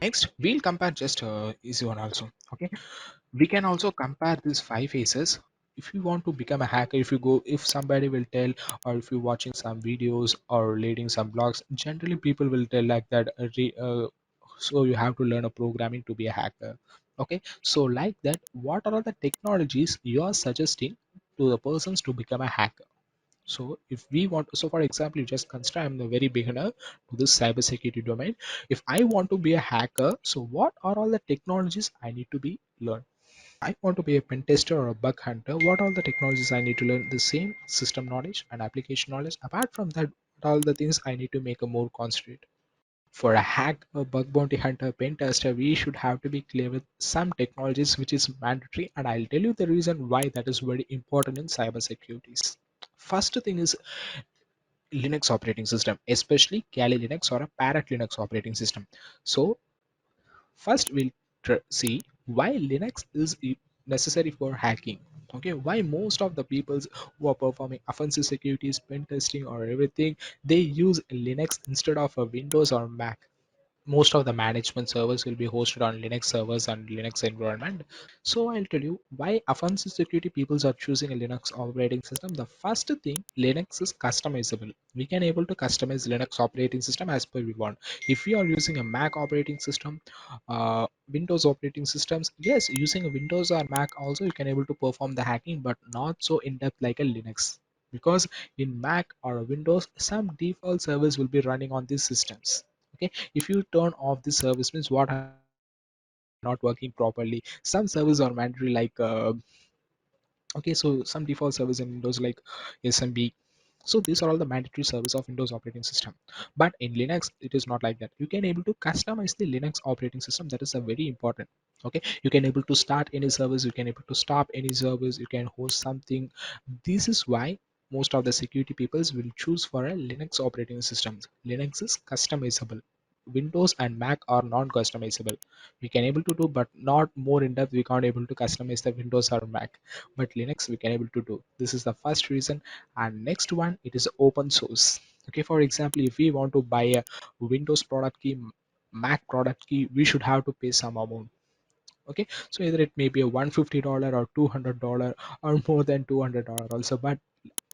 Next we'll compare just easy one also. Okay, we can also compare these five phases. If you want to become a hacker, if you go, if somebody will tell, or if you're watching some videos or reading some blogs, generally people will tell like that so you have to learn a programming to be a hacker. Okay, so like that, what are the technologies you are suggesting to the persons to become a hacker? So if we want, so for example, you just consider I'm the very beginner to this cybersecurity domain. If I want to be a hacker, so what are all the technologies I need to be learn? I want to be a pen tester or a bug hunter. What are the technologies I need to learn? The same system knowledge and application knowledge. Apart from that, what are the things I need to make a more concentrate? For a hack, a bug bounty hunter, pen tester, we should have to be clear with some technologies which is mandatory, and I'll tell you the reason why that is very important in cybersecurities. First thing is Linux operating system, especially Kali Linux or a Parrot Linux operating system. So first we'll see why Linux is necessary for hacking. Okay, why most of the peoples who are performing offensive securities, pen testing or everything, they use Linux instead of a Windows or Mac. Most of the management servers will be hosted on Linux servers and Linux environment. So I'll tell you why offensive security peoples are choosing a Linux operating system. The first thing, Linux is customizable. We can able to customize Linux operating system as per we want. If we are using a Mac operating system, Windows operating systems, yes, using a Windows or Mac also you can able to perform the hacking, but not so in depth like a Linux. Because in Mac or Windows, some default servers will be running on these systems. Okay, if you turn off the service, means what happens, the servers will be not working properly. Some servers are mandatory like okay, so some default servers in Windows like SMB. So these are all the mandatory servers of Windows operating system. But in Linux it is not like that. You can able to customize the Linux operating system. That is a very important. Okay, you can able to start any service, you can able to stop any service, you can host something. This is why most of the security peoples will choose for a Linux operating system. Linux is customizable. Windows and Mac are non-customizable. We can able to do, but not more in depth. We can't able to customize the Windows or Mac, but Linux we can able to do. This is the first reason. And next one, it is open source. Okay, for example, if we want to buy a Windows product key, Mac product key, we should have to pay some amount. Okay, so either it may be a $150 or $200 or more than $200 also, but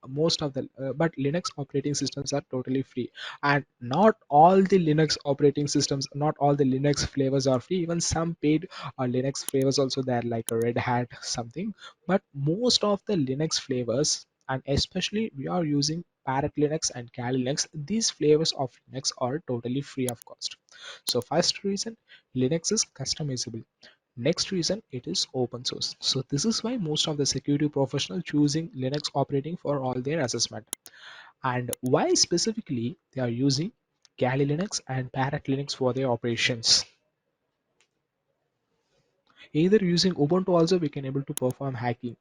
most of the but Linux operating systems are totally free. And not all the Linux operating systems, not all the Linux flavors are free. Even some paid Linux flavors also there, like a Red Hat something. But most of the Linux flavors, and especially we are using Parrot Linux and Kali Linux, these flavors of Linux are totally free of cost. So first reason, Linux is customizable. Next reason, it is open source. So this is why most of the security professionals choosing Linux operating for all their assessment. And why specifically they are using Kali Linux and Parrot Linux for their operations. Either using Ubuntu also we can able to perform hacking.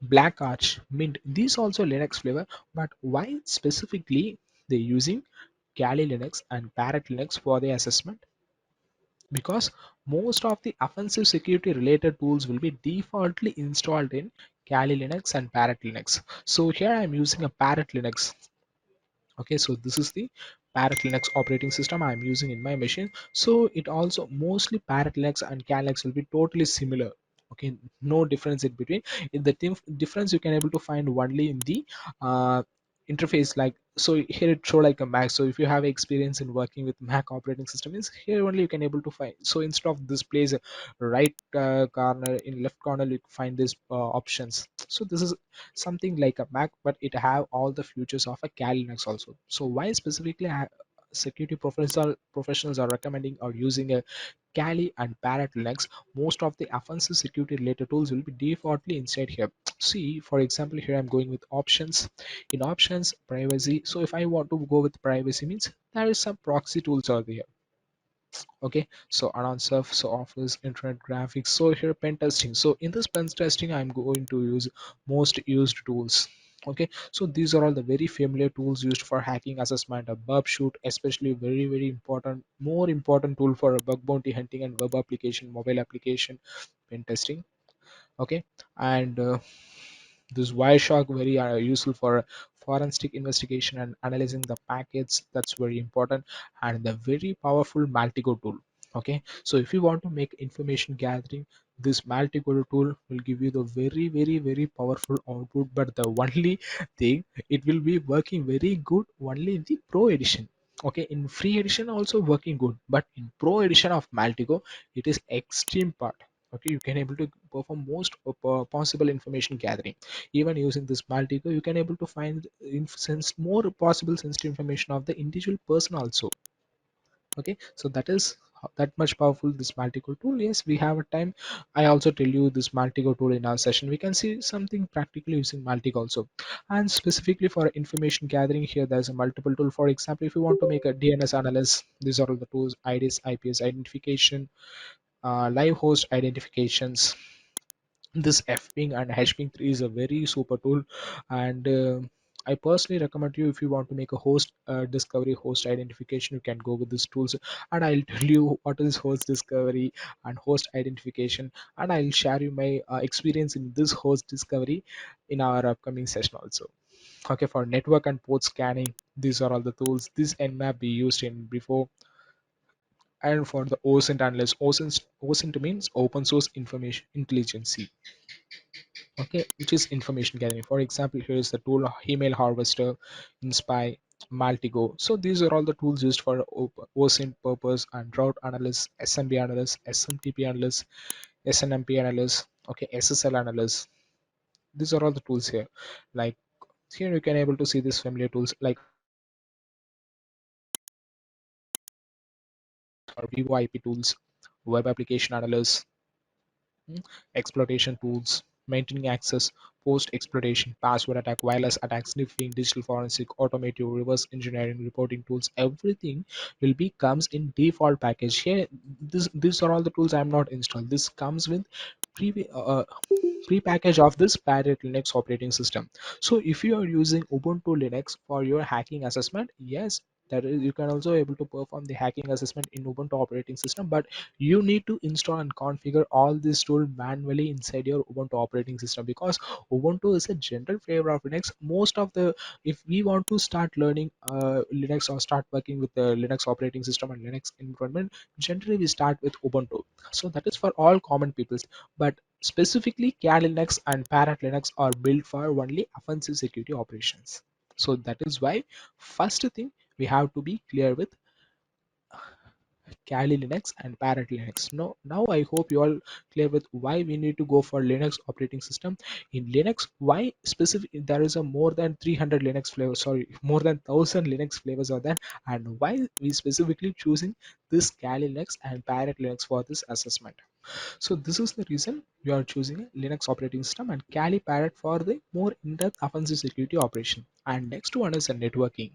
Black Arch, Mint, these also Linux flavor. But why specifically they using Kali Linux and Parrot Linux for their assessment? Because most of the offensive security related tools will be defaultly installed in Kali Linux and Parrot Linux. So here I'm using a Parrot Linux. Okay, so this is the Parrot Linux operating system I'm using in my machine. So it also mostly Parrot Linux and Kali Linux will be totally similar. Okay, no difference in between. In the difference you can able to find only in the interface. Like, so here it show like a Mac. So if you have experience in working with Mac operating system, is here only you can able to find. So instead of this place right corner, in left corner you find this options. So this is something like a Mac, but it have all the features of a Kali Linux also. So why specifically security professionals are recommending or using a Kali and Parrot Linux? Most of the offensive security related tools will be defaultly inside here. See, for example, here I'm going with options. In options, privacy. So if I want to go with privacy, means there is some proxy tools are there. Okay, so around surf, so office, internet graphics. So here pen testing. So in this pen testing I'm going to use most used tools. Okay, so these are all the very familiar tools used for hacking assessment. A bug shoot, especially very important, more important tool for a bug bounty hunting and web application, mobile application pen testing. Okay, and this Wireshark very useful for forensic investigation and analyzing the packets. That's very important. And the very powerful Maltigo tool. Okay, so if you want to make information gathering, this multi-core tool will give you the very powerful output. But the only thing, it will be working very good only in the pro edition. Okay, in free edition also working good, but in pro edition of multicore, it is extreme part. Okay, you can able to perform most of, possible information gathering. Even using this multicore, you can able to find more possible sensitive information of the individual person also. Okay, so that is that much powerful this multi-core tool. Yes, we have a time, I also tell you this multi-core tool in our session. We can see something practically using multi-core also. And specifically for information gathering, here there's a multiple tool. For example, if you want to make a DNS analysis, these are all the tools: IDs, IPS identification, live host identifications. This fping and hping 3 is a very super tool. And I personally recommend you, if you want to make a host discovery, host identification, you can go with these tools. And I'll tell you what is host discovery and host identification, and I'll share you my experience in this host discovery in our upcoming session also. Okay, for network and port scanning, these are all the tools. This nmap we used in before. And for the OSINT analyst, OSINT means open source information intelligence. Okay, which is information gathering. For example, here is the tool email harvester, inspy, maltigo. So these are all the tools used for OSINT purpose and route analysis, smb analysis, smtp analysis, snmp analysis, okay, ssl analysis. These are all the tools here. Like here you can able to see these familiar tools like or VoIP tools, web application analysis, exploitation tools, maintaining access, post exploitation, password attack, wireless attack, sniffing, digital forensic, automotive, reverse engineering, reporting tools. Everything will be comes in default package. Here, these are all the tools I'm not installed. This comes with pre pre-package of this parrot linux operating system. So if you are using ubuntu linux for your hacking assessment, yes, that is, you can also able to perform the hacking assessment in ubuntu operating system. But you need to install and configure all this tool manually inside your ubuntu operating system, because ubuntu is a general flavor of linux. Most of the, if we want to start learning linux or start working with the linux operating system and linux environment, generally we start with ubuntu. So that is for all common peoples. But specifically, Kali Linux and Parrot Linux are built for only offensive security operations. So that is why first thing we have to be clear with Kali Linux and Parrot Linux. No, now I hope you all clear with why we need to go for Linux operating system. In Linux, why specific? There is a more than 300 Linux flavors. Sorry, more than 1,000 Linux flavors are there, and why we specifically choosing this Kali Linux and Parrot Linux for this assessment. So this is the reason we are choosing a Linux operating system and Kali Parrot for the more in-depth offensive security operation. And next one is a networking.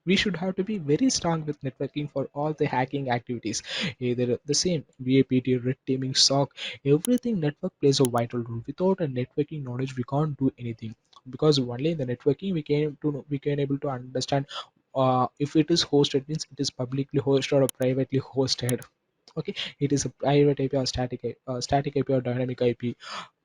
We should have to be very strong with networking for all the hacking activities. Either the same VAPT, red teaming, SOC, everything network plays a vital role. Without a networking knowledge, we can't do anything. Because only in the networking we can able to understand if it is hosted means it is publicly hosted or privately hosted. Okay, it is a private IP or static IP or dynamic IP,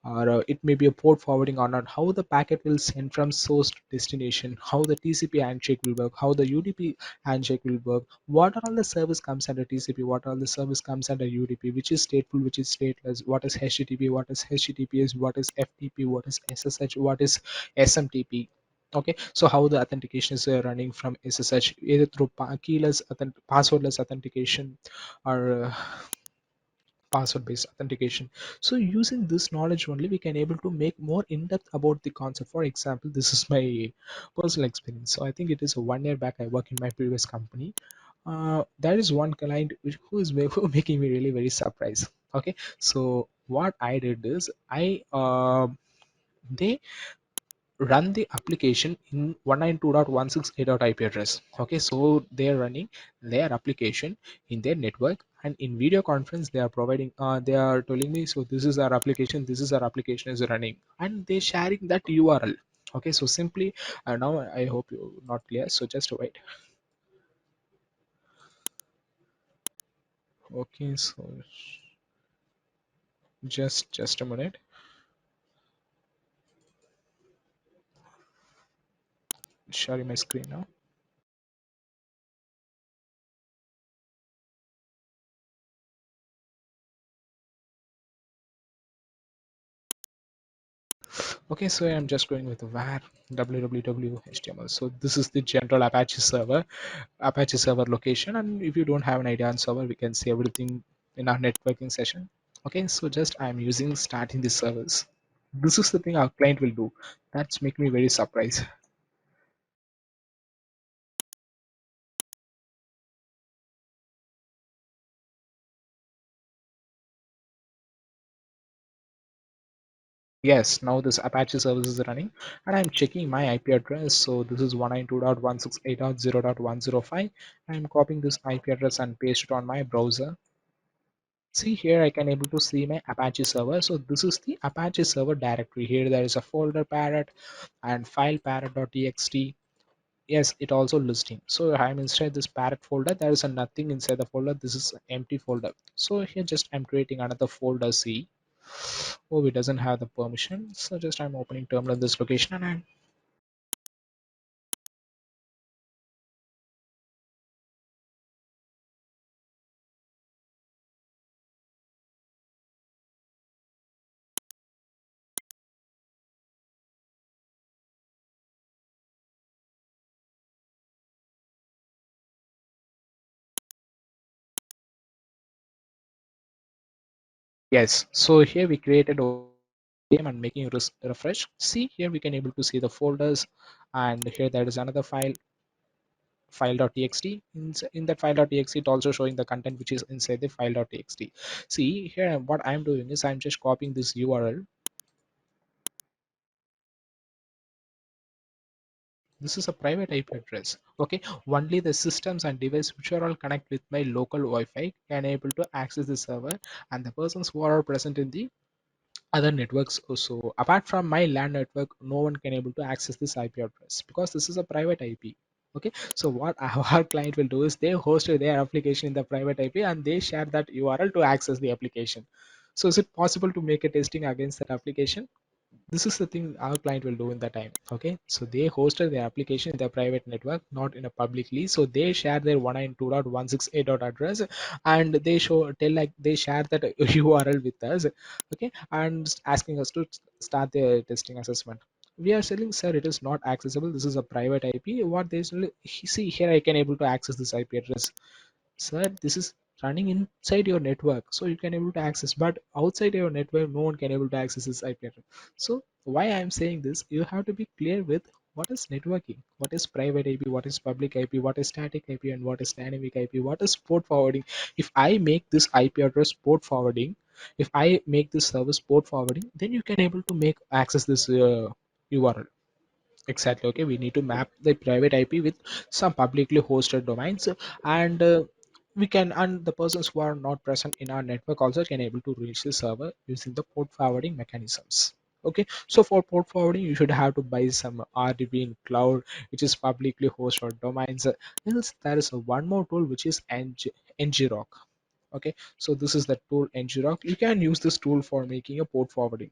or it may be a port forwarding or not, how the packet will send from source to destination, how the TCP handshake will work, how the UDP handshake will work, what are all the service comes under TCP, what are all the service comes under UDP, which is stateful, which is stateless, what is HTTP, what is HTTPS, what is FTP, what is SSH, what is SMTP. Okay, so how the authentication is running from SSH, either through passwordless authentication or password based authentication. So using this knowledge only, we can able to make more in-depth about the concept. For example, this is my personal experience. So I think it is a 1 year back I work in my previous company. There is one client who is who making me really very surprised. Okay, so what I did is they run the application in 192.168 IP address. Okay, so they are running their application in their network, and in video conference they are providing they are telling me, so this is our application, this is our application is running, and they sharing that URL. Okay, so simply now I hope you not clear, so just wait. Okay, so just a minute, sharing my screen now. Okay, so I'm just going with var www html. So this is the general Apache server location. And if you don't have an idea on server, we can see everything in our networking session. Okay, so just I'm using starting the servers. This is the thing our client will do. That's make me very surprised. Yes, now this Apache service is running and I'm checking my IP address. So this is 192.168.0.105. I'm copying this IP address and paste it on my browser. See here I can able to see my Apache server. So this is the Apache server directory. Here there is a folder parrot and file parrot.txt. Yes, it also listing. So I'm inside this parrot folder. There is a nothing inside the folder. This is an empty folder. So here just I'm creating another folder C. Oh, it doesn't have the permission. So just I'm opening terminal in this location and I'm yes. So here we created a game and making refresh. See here we can able to see the folders and here there is another file.txt. In that file.txt it also showing the content which is inside the file.txt. See here what I'm doing is I'm just copying this URL. This is a private IP address. Okay, only the systems and devices which are all connect with my local Wi-Fi can able to access the server, and the persons who are present in the other networks also. Apart from my LAN network, no one can able to access this IP address because this is a private IP. Okay, so what our client will do is they host their application in the private IP and they share that URL to access the application. So is it possible to make a testing against that application? This is the thing our client will do in the time. Okay, so they hosted their application in their private network, not in a publicly. So they share their 192.168 address and they show tell like they share that URL with us. Okay, and asking us to start their testing assessment. We are saying, sir, it is not accessible, this is a private IP. What they see here, I can able to access this IP address. Sir, this is running inside your network, so you can able to access, but outside your network no one can able to access this IP address. So why I'm saying this, you have to be clear with what is networking, what is private IP, what is public IP, what is static IP, and what is dynamic IP, what is port forwarding. If I make this IP address port forwarding, if I make this service port forwarding, then you can able to make access this URL. Exactly. Okay, we need to map the private IP with some publicly hosted domains, and we can, and the persons who are not present in our network also can able to reach the server using the port forwarding mechanisms. Okay, so for port forwarding, you should have to buy some RDB in cloud, which is publicly hosted domains. Else, there is a one more tool which is NGRock. Okay, so this is the tool NGRock. You can use this tool for making a port forwarding.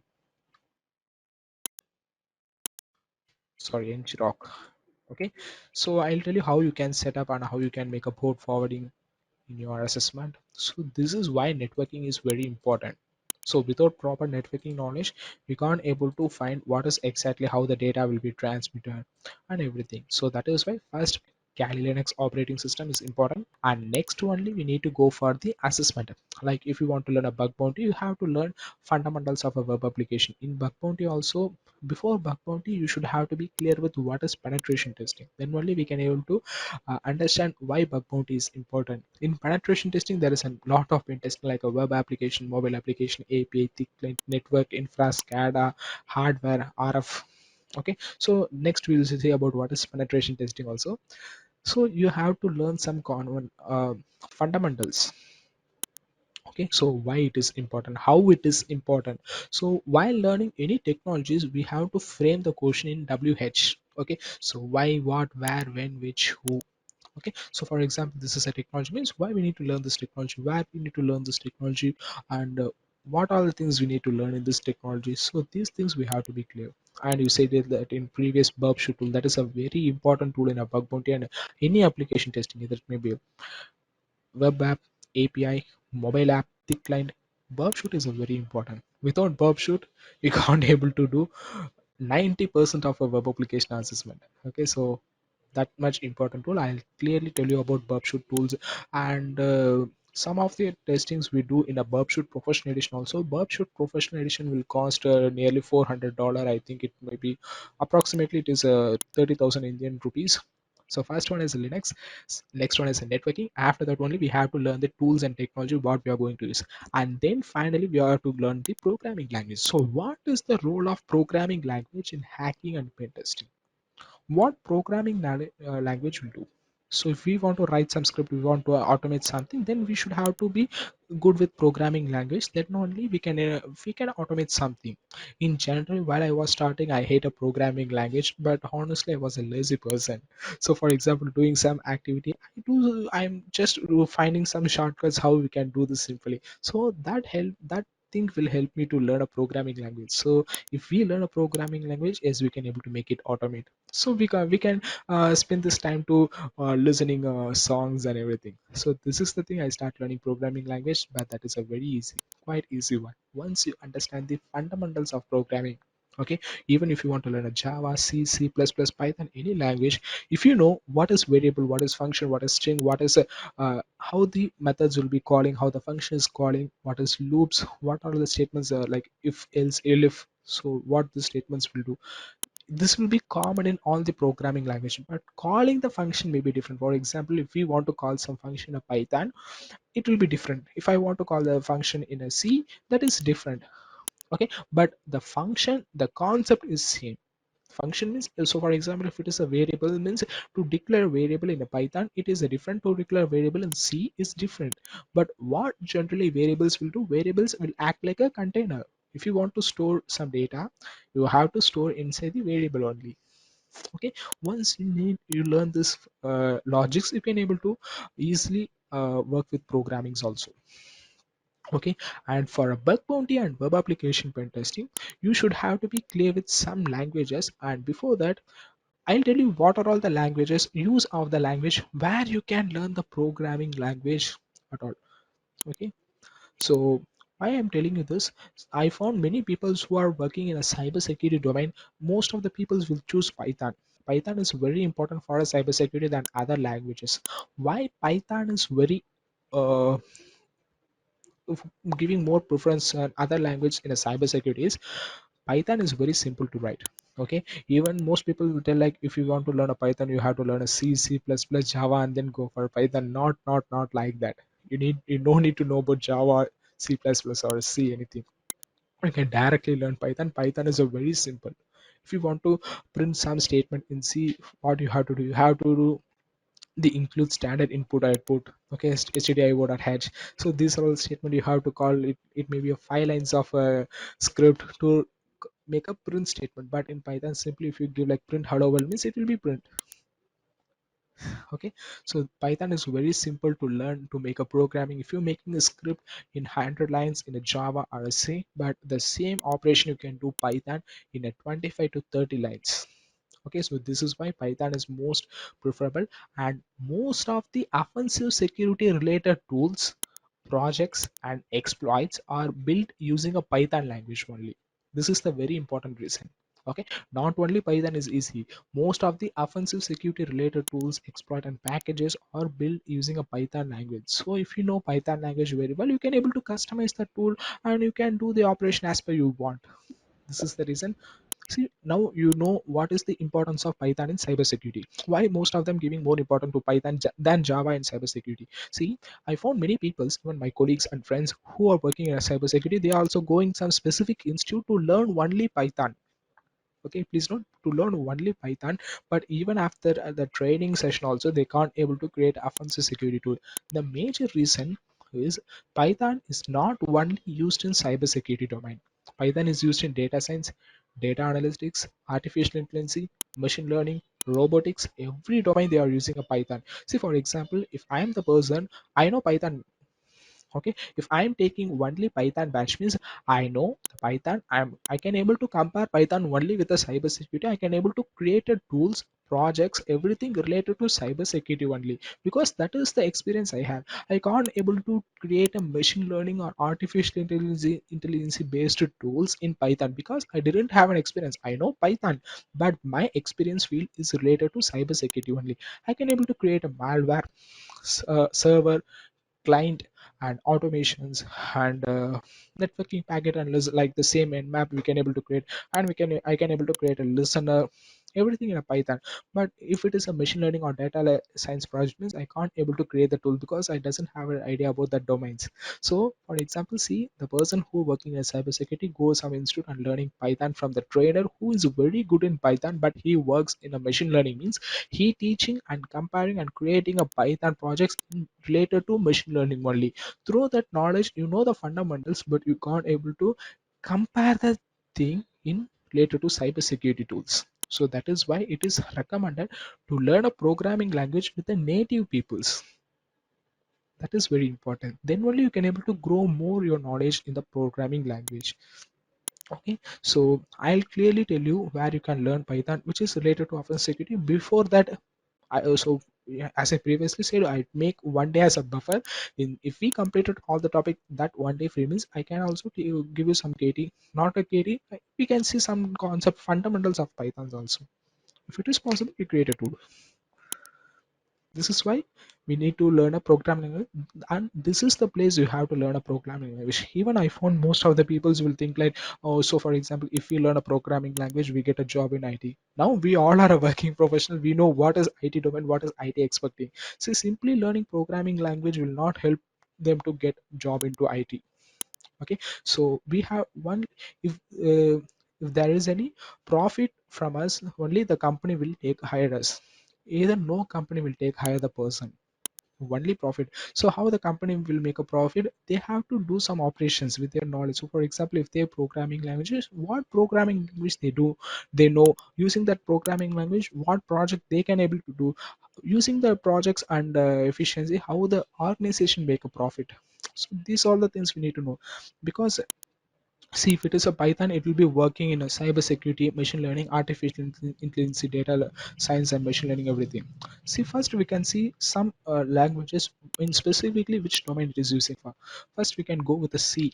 Sorry, NGRock. Okay, so I'll tell you how you can set up and how you can make a port forwarding in your assessment. So this is why networking is very important. So without proper networking knowledge, we can't able to find what is exactly how the data will be transmitted and everything. So that is why first Kali Linux operating system is important, and next only we need to go for the assessment. Like if you want to learn a bug bounty, you have to learn fundamentals of a web application. In bug bounty also, before bug bounty you should have to be clear with what is penetration testing. Then only we can able to understand why bug bounty is important. In penetration testing, there is a lot of pen testing like a web application, mobile application, API, thick client, network, infra, SCADA, hardware, RF. Okay, so next we'll see about what is penetration testing also. So you have to learn some common fundamentals. Okay, so why it is important, how it is important. So while learning any technologies, we have to frame the question in WH. Okay, so why, what, where, when, which, who. Okay, so for example, this is a technology means why we need to learn this technology, where we need to learn this technology, and what are the things we need to learn in this technology. So these things we have to be clear. And you said that in previous bug shoot tool, that is a very important tool in a bug bounty and any application testing, either it may be web app, API, mobile app, thick client. Burp shoot is a very important. Without burp shoot, you can't able to do 90% of a web application assessment. Okay, so that much important tool. I'll clearly tell you about burpshoot tools and some of the testings we do in a burpshoot professional edition. Also, burpshoot professional edition will cost nearly $400. I think it may be approximately it is 30,000 Indian rupees. So first one is Linux, next one is networking. After that only we have to learn the tools and technology what we are going to use, and then finally we are to learn the programming language. So what is the role of programming language in hacking and pen testing? What programming language will do? So if we want to write some script, we want to automate something, then we should have to be good with programming language. Then only we can automate something. In general, while I was starting, I hate a programming language, but honestly I was a lazy person. So for example, doing some activity, I'm just finding some shortcuts how we can do this simply. So that thing will help me to learn a programming language. So if we learn a programming language, yes, we can able to make it automate. So we can spend this time to listening songs and everything. So this is the thing. I start learning programming language, but that is a very easy, quite easy one. Once you understand the fundamentals of programming, okay, even if you want to learn a Java, C, C++, Python, any language, if you know what is variable, what is function, what is string, what is how the methods will be calling, how the function is calling, what is loops, what are the statements like if, else, elif. So what the statements will do, this will be common in all the programming language, but calling the function may be different. For example, if we want to call some function in Python, it will be different. If I want to call the function in a C, that is different. Okay, but the function, the concept is same. Function means, so for example, if it is a variable, means to declare a variable in a Python, it is a different. To declare a variable in C is different. But what generally variables will do, variables will act like a container. If you want to store some data, you have to store inside the variable only. Okay, once you learn this logics, you can able to easily work with programmings also. Okay, and for a bug bounty and web application pen testing, you should have to be clear with some languages. And before that, I'll tell you what are all the languages, use of the language where you can learn the programming language at all. Okay, so why I'm telling you this, I found many people who are working in a cybersecurity domain, most of the people will choose Python. Python is very important for a cybersecurity than other languages. Why Python is very uh, giving more preference on other language in a cybersecurity is Python is very simple to write. Okay, even most people will tell like if you want to learn a Python, you have to learn a C, C++, Java, and then go for Python. Not like that. You don't need to know about Java, C++, or C anything. You can directly learn Python. Python is a very simple. If you want to print some statement in C, what you have to do, you have to do the include standard input output. Okay, stdio dot h. So these are all statement you have to call it. It may be a 5 lines of a script to make a print statement, but in Python simply if you give like print hello world means it will be print. Okay, so Python is very simple to learn to make a programming. If you're making a script in 100 lines in a Java or a C, but the same operation you can do Python in a 25 to 30 lines. Okay, so this is why Python is most preferable, and most of the offensive security related tools, projects and exploits are built using a Python language only. This is the very important reason. Okay, not only Python is easy, most of the offensive security related tools, exploit and packages are built using a Python language. So if you know Python language very well, you can able to customize the tool and you can do the operation as per you want. This is the reason. See, now you know what is the importance of Python in cybersecurity. Why most of them giving more important to Python than Java in cybersecurity. See, I found many people, even my colleagues and friends who are working in a cybersecurity, they are also going some specific institute to learn only Python. Okay, please not to learn only Python, but even after the training session also they can't able to create offensive security tool. The major reason is Python is not only used in cybersecurity domain. Python is used in data science, data analytics, artificial intelligence, machine learning, robotics. Every domain they are using a Python. See, for example, if I am the person, I know Python. Okay, if I'm taking only Python batch means I know the Python, I can able to compare Python only with the cyber security. I can able to create a tools, projects, everything related to cyber security only, because that is the experience I have. I can't able to create a machine learning or artificial intelligence based tools in Python because I didn't have an experience. I know Python, but my experience field is related to cyber security only. I can able to create a malware, server, client, and automations, and networking packet and like the same nmap we can able to create, and I can able to create a listener, everything in a Python. But if it is a machine learning or data science project means I can't able to create the tool because I doesn't have an idea about that domains. So for example, see, the person who working in cybersecurity goes some institute and learning Python from the trainer who is very good in Python, but he works in a machine learning means he teaching and comparing and creating a Python projects related to machine learning only. Through that knowledge, you know the fundamentals, but you can't able to compare the thing in related to cybersecurity tools. So that is why it is recommended to learn a programming language with the native peoples. That is very important. Then only you can able to grow more your knowledge in the programming language. Okay, so I'll clearly tell you where you can learn Python, which is related to offense security. Before that, I also, yeah, as I previously said, I make one day as a buffer. In if we completed all the topic that one day free means, I can also give you some KT, not a KT. We can see some concept fundamentals of Pythons also. If it is possible, we create a tool. This is why we need to learn a programming language, and this is the place you have to learn a programming language. Even I found most of the peoples will think like, oh, so for example, if we learn a programming language, we get a job in IT. Now we all are a working professional. We know what is IT domain, what is IT expecting. So simply learning programming language will not help them to get job into IT. Okay, so we have one, if if there is any profit from us, only the company will take hire us. Either no company will take hire the person, only profit. So how the company will make a profit, they have to do some operations with their knowledge. So for example, if they're programming languages, what programming language they do, they know using that programming language what project they can able to do, using the projects and efficiency, how the organization make a profit. So these are the things we need to know. Because see, if it is a Python, it will be working in a cyber security, machine learning, artificial intelligence, data science, and machine learning, everything. See, first we can see some languages in specifically which domain it is using for. First, we can go with the C,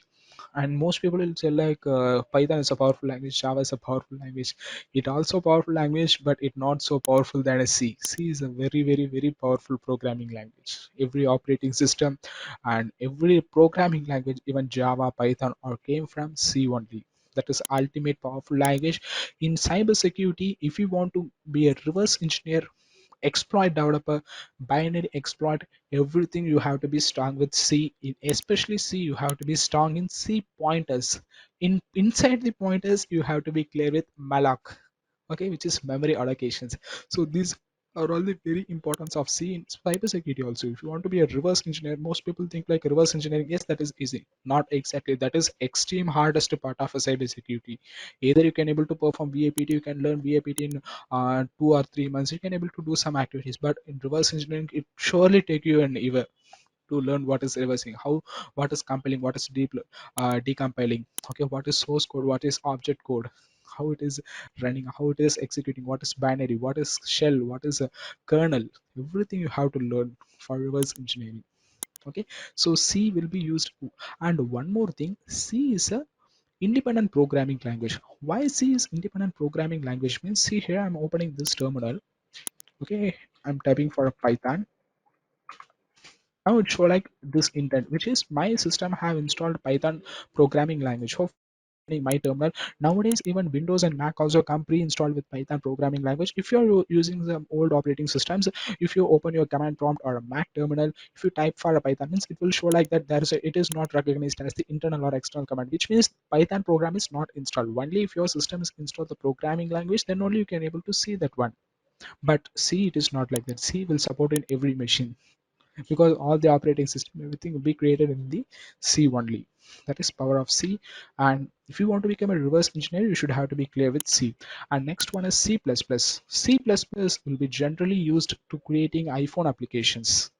and most people will say like Python is a powerful language, Java is a powerful language. It also powerful language, but it not so powerful than a C. C is a very powerful programming language. Every operating system and every programming language, even Java, Python, or came from C only. That is ultimate powerful language in cybersecurity. If you want to be a reverse engineer, exploit developer, binary exploit, everything you have to be strong with C. In especially C, you have to be strong in C pointers. Inside the pointers, you have to be clear with malloc, okay, which is memory allocations. So these are all the very importance of C in cybersecurity also. If you want to be a reverse engineer, most people think like reverse engineering, yes, that is easy. Not exactly. That is extreme hardest part of a cybersecurity. Either you can able to perform VAPT, you can learn VAPT in 2 or 3 months, you can able to do some activities. But in reverse engineering, it surely take you an year to learn what is reversing, how, what is compiling, what is decompiling, okay, what is source code, what is object code, how it is running, how it is executing, what is binary, what is shell, what is a kernel. Everything you have to learn for reverse engineering. Okay, so C will be used. And one more thing, C is a independent programming language. Why C is independent programming language means, see here, I'm opening this terminal. Okay, I'm typing for a Python. Now it show like this intent, which is my system have installed Python programming language for my terminal. Nowadays, even Windows and Mac also come pre-installed with Python programming language. If you're using the old operating systems, if you open your command prompt or a Mac terminal, if you type for a Python, means it will show like that there is a, it is not recognized as the internal or external command, which means Python program is not installed. Only if your system is installed the programming language, then only you can able to see that one. But C, it is not like that. C will support in every machine, because all the operating system, everything will be created in the C only. That is power of C. And if you want to become a reverse engineer, you should have to be clear with C. And next one is C++. C++ will be generally used to creating iPhone applications.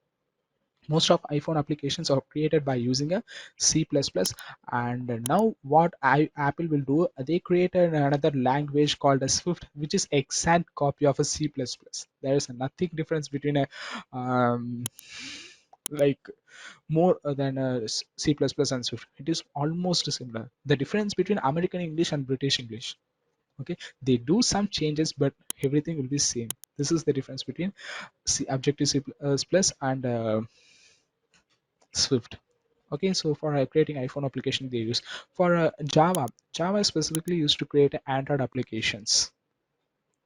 Most of iPhone applications are created by using a C++. And now what Apple will do, they created another language called a Swift, which is exact copy of a C++. There is nothing difference between a like more than C++ and Swift. It is almost similar. The difference between American English and British English. Okay, they do some changes, but everything will be same. This is the difference between Objective C++ and Swift. Okay, so for creating iPhone application they use. For Java is specifically used to create Android applications.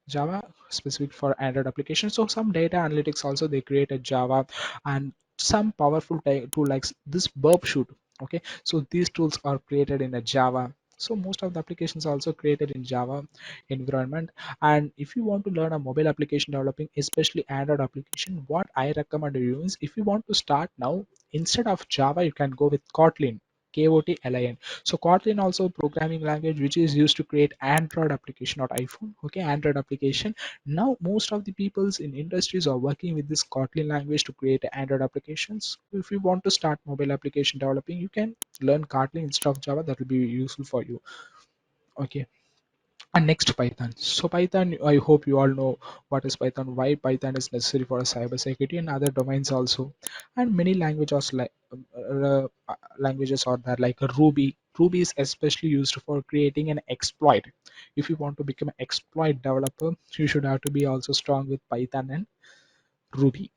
Java specific for Android applications. So some data analytics also they create a Java, and some powerful tool like this Burp Shoot. Okay, so these tools are created in a Java. So most of the applications are also created in Java environment. And if you want to learn a mobile application developing, especially Android application, what I recommend you is, if you want to start now, instead of Java, you can go with Kotlin. Kotlin. So Kotlin also programming language which is used to create Android application, not iPhone. Okay, Android application. Now most of the peoples in industries are working with this Kotlin language to create Android applications. If you want to start mobile application developing, you can learn Kotlin instead of Java. That will be useful for you. Okay. And next, Python. So Python, I hope you all know what is Python, why Python is necessary for cybersecurity and other domains also. And many languages like languages are there like Ruby. Ruby is especially used for creating an exploit. If you want to become an exploit developer, you should have to be also strong with Python and Ruby.